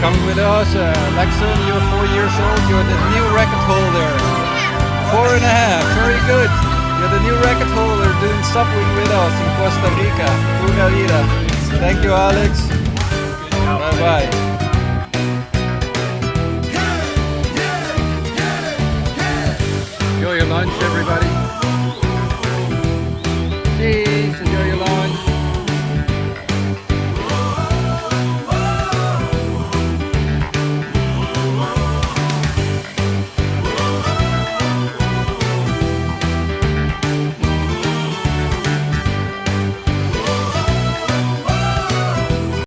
coming with us. Lentston, you're 4 years old. You're the new record holder. 4.5. Very good. You're the new record holder doing SUBWING with us in Costa Rica. Pura vida. Thank you, Alex. Bye bye. Enjoy your lunch, everybody.